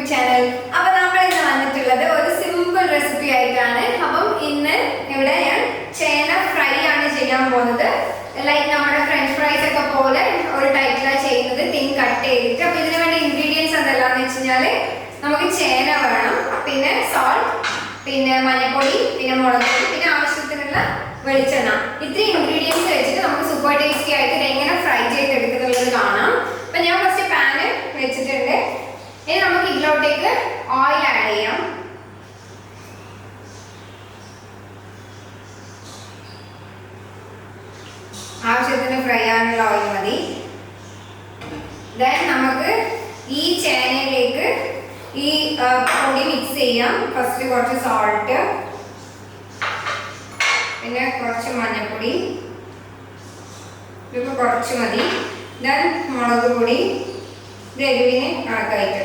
YouTube channel. അപ്പോൾ നമ്മൾ ഇന്ന് വന്നിട്ടുള്ളത് ഒരു സിമ്പിൾ റെസിപ്പി ആയിട്ടാണ്. അപ്പം ഇന്ന് ഇവിടെ ഞാൻ ചേന ഫ്രൈ ആണ് ചെയ്യാൻ പോകുന്നത്. ലൈക്ക് നമ്മുടെ ഫ്രഞ്ച് ഫ്രൈസ് ഒക്കെ പോലെ ഒരു ടൈപ്പിലാണ് ചെയ്യുന്നത്, തിൻ കട്ട് ചെയ്തിട്ട്. അപ്പോൾ ഇതിന് വേണ്ട ഇൻഗ്രീഡിയൻസ് എന്തെല്ലാമെന്ന് വെച്ച് കഴിഞ്ഞാൽ നമുക്ക് ചേന വേണം, പിന്നെ സോൾട്ട്, പിന്നെ മഞ്ഞൾപ്പൊടി, പിന്നെ മുളക് പൊടി, പിന്നെ ആവശ്യത്തിനുള്ള വെളിച്ചെണ്ണ. ഇത്രയും ഇൻഗ്രീഡിയൻസ് വെച്ചിട്ട് നമുക്ക് സൂപ്പർ ടേസ്റ്റി ആയിട്ട് ഇത് എങ്ങനെ ഫ്രൈ ചെയ്തെടുക്കുന്നുള്ളത് കാണാം. അപ്പം ഞാൻ ഫസ്റ്റ് പാന് വെച്ചിട്ടുണ്ട്. ഇനി നമുക്ക് ഇതിലോട്ടേക്ക് ഓയിൽ ആഡ് ചെയ്യാം. ആവശ്യത്തിന് ഫ്രൈ ആകാനുള്ള ഓയിൽ മതി. ദെൻ നമുക്ക് ഈ ചേനയിലേക്ക് ഈ പൊടി മിക്സ് ചെയ്യാം. ഫസ്റ്റ് കുറച്ച് സോൾട്ട്, പിന്നെ കുറച്ച് മഞ്ഞൾപ്പൊടി, ഇതൊക്കെ കുറച്ച് മതി. ദെൻ മുളക് പൊടി, ഇത് എരിവിന് കണക്കായിട്ട്.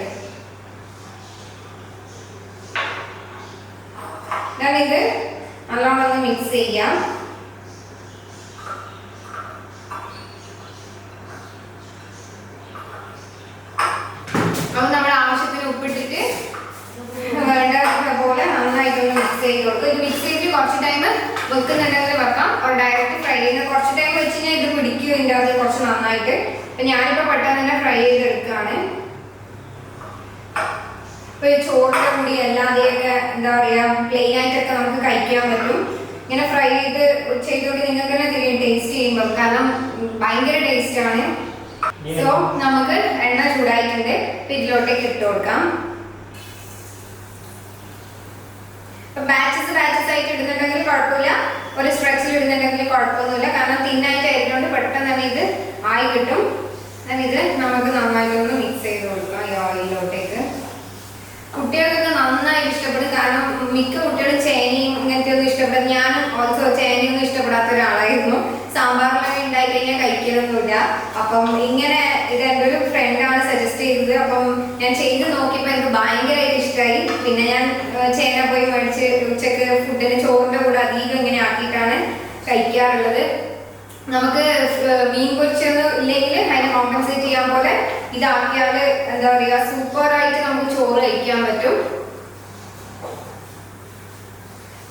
ദെൻ ഇത് നല്ലോണം ഒന്ന് മിക്സ് ചെയ്യാം. അപ്പോൾ നമ്മുടെ ആവശ്യത്തിന് ഉപ്പിട്ടിട്ട് വേണ്ട പോലെ നന്നായിട്ടൊന്ന് മിക്സ് ചെയ്ത് കൊടുക്കും. ഇത് മിക്സ് ചെയ്തിട്ട് കുറച്ച് ടൈം വെക്കുന്നുണ്ടെങ്കിൽ വെക്കാം, ഒരു ഡയറക്റ്റ് ഫ്രൈ ചെയ്യുന്ന കുറച്ച് ടൈം വെച്ച് കഴിഞ്ഞാൽ ഇത് പിടിക്കും ഇതിൻ്റെ അത് കുറച്ച് നന്നായിട്ട്. അപ്പം ഞാനിപ്പോൾ പെട്ടെന്ന് തന്നെ ഫ്രൈ ചെയ്തെടുക്കുകയാണ്. ഇപ്പോൾ ഈ ചോറിൻ്റെ കൂടി അല്ലാതെയൊക്കെ എന്താ പറയുക പ്ലെയിൻ ആയിട്ടൊക്കെ നമുക്ക് കഴിക്കാൻ പറ്റും. ഇങ്ങനെ ഫ്രൈ ചെയ്തുകൊണ്ട് നിങ്ങൾക്ക് തന്നെ തിരികെ ടേസ്റ്റ് ചെയ്യുമ്പോൾ, കാരണം ഭയങ്കര ടേസ്റ്റാണ്. സോ നമുക്ക് എണ്ണ ചൂടായിട്ടുണ്ട്. അപ്പം ഇതിലോട്ടേക്ക് ഇട്ട് കൊടുക്കാം. ബാച്ചസ് ആയിട്ട് ഇടുന്നുണ്ടെങ്കിൽ കുഴപ്പമില്ല, ഒരു സ്ട്രെച്ചിൽ ഇടുന്നുണ്ടെങ്കിൽ കുഴപ്പമൊന്നുമില്ല, കാരണം തിന്നായിട്ട് ആയതുകൊണ്ട് പെട്ടെന്ന് തന്നെ ഇത് ആയി കിട്ടും. ഇത് നമുക്ക് നന്നായിട്ടൊന്ന് മിക്സ് ചെയ്ത് കൊടുക്കാം ഈ ഓയിലോട്ടേക്ക്. കുട്ടികൾക്കൊക്കെ നന്നായിട്ട് ഇഷ്ടപ്പെടും, കാരണം മിക്ക കുട്ടികളും ചേനയും ഇങ്ങനത്തെ ഒന്നും ഇഷ്ടപ്പെടും. ഞാൻ ഓൾസോ ചേനയൊന്നും ഇഷ്ടപ്പെടാത്ത ഒരാളായിരുന്നു. സാമ്പാറിലൊക്കെ ഉണ്ടായി കഴിഞ്ഞാൽ കഴിക്കലൊന്നുമില്ല. അപ്പം ഇങ്ങനെ ഇത് എൻ്റെ ഒരു ഫ്രണ്ടാണ് സജസ്റ്റ് ചെയ്തത്. അപ്പം ഞാൻ ചെയ്ത് നോക്കിയപ്പോൾ എനിക്ക് ഭയങ്കരമായിട്ട് ഇഷ്ടമായി. പിന്നെ ഞാൻ ചേന പോയി മേടിച്ച് ഉച്ചക്ക് ഫുഡിന് ചോറിൻ്റെ കൂടെ അധികം ഇങ്ങനെ ആക്കിയിട്ടാണ് കഴിക്കാറുള്ളത്. നമുക്ക് മീൻ പൊരിച്ചൊന്നും ഇല്ലെങ്കിൽ അതിനെ കോമ്പൻസേറ്റ് ചെയ്യാൻ പോലെ ഇതാക്കിയാൽ എന്താ പറയുക സൂപ്പറായിട്ട് നമുക്ക് ചോറ് കഴിക്കാൻ പറ്റും.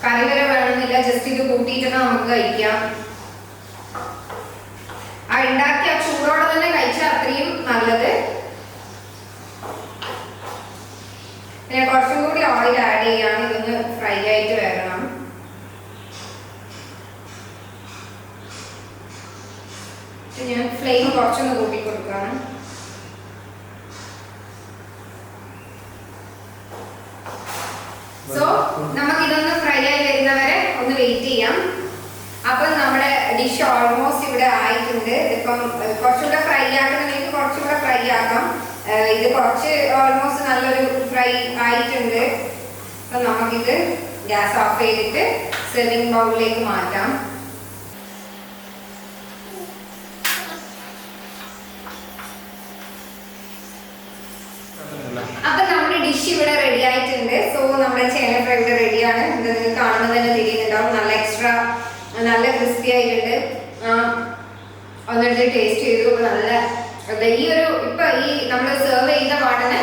കറി വരെ വേണമെന്നില്ല, ജസ്റ്റ് ഇത് കൂട്ടിയിട്ട് നമുക്ക് കഴിക്കാം. ആ ഉണ്ടാക്കി ആ ചൂടോടെ തന്നെ കഴിച്ചാൽ അത്രയും നല്ലത്. പിന്നെ കുറച്ചും കൂടി ഓയിൽ ആഡ് ചെയ്യാണ്, ഇതൊന്ന് ഫ്രൈ ആയിട്ട് വരണം. ഞാൻ ഫ്ലെയിം കുറച്ചൊന്ന് കൂട്ടി കൊടുക്കുകയാണ്. സോ നമുക്ക് ഇതൊന്ന് ഫ്രൈ ആയി വരുന്നവരെ ഒന്ന് വെയിറ്റ് ചെയ്യാം. അപ്പം നമ്മുടെ ഡിഷ് ഓൾമോസ്റ്റ് ഇവിടെ ആയിട്ടുണ്ട്. ഇപ്പം കുറച്ചുകൂടെ ഫ്രൈ ആക്കണമെങ്കിൽ കുറച്ചുകൂടെ ഫ്രൈ ആക്കാം. ഇത് കുറച്ച് ഓൾമോസ്റ്റ് നല്ലൊരു ഫ്രൈ ആയിട്ടുണ്ട്. അപ്പം നമുക്കിത് ഗ്യാസ് ഓഫ് ചെയ്തിട്ട് സെർവിങ് ബൗളിലേക്ക് മാറ്റാം. അപ്പൊ നമ്മുടെ ഡിഷ് ഇവിടെ റെഡി ആയിട്ടുണ്ട്. സോ നമ്മുടെ ചേന ഫ്രൈ ഇവിടെ റെഡിയാണ്. ഇത് നിങ്ങൾക്ക് കാണുമ്പോൾ തന്നെ തിരിയുന്നുണ്ടാവും, നല്ല ക്രിസ്പി ആയിട്ടുണ്ട്. ഒന്നെടുത്ത് ടേസ്റ്റ് ചെയ്തു. നല്ല ഈ ഒരു ഇപ്പൊ ഈ നമ്മൾ സെർവ് ചെയ്ത പാടിന്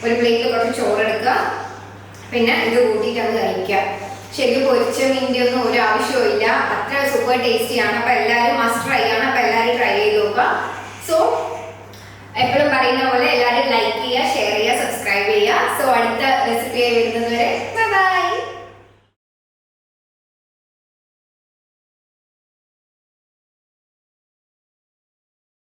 ഒരു പ്ലേറ്റിൽ കുറച്ച് ചോറെടുക്കുക, പിന്നെ ഇത് കൂട്ടിയിട്ട് അങ്ങ് കഴിക്കുക. ശരിക്കും പൊരിച്ച മീൻ്റെ ഒന്നും ഒരു ആവശ്യവും ഇല്ല, അത്ര സൂപ്പർ ടേസ്റ്റിയാണ്. അപ്പൊ എല്ലാവരും മസ്റ്റ് ട്രൈ ആണ്. അപ്പൊ എല്ലാവരും ട്രൈ ചെയ്ത് നോക്കുക. സോ എപ്പോഴും പറയുന്ന പോലെ എല്ലാവരും ലൈക്ക് ചെയ്യുക, ഷെയർ ചെയ്യുക, സബ്സ്ക്രൈബ് ചെയ്യുക. സോ അടുത്ത റെസിപ്പിയായി വരുന്നത് വരെ ബൈ ബൈ.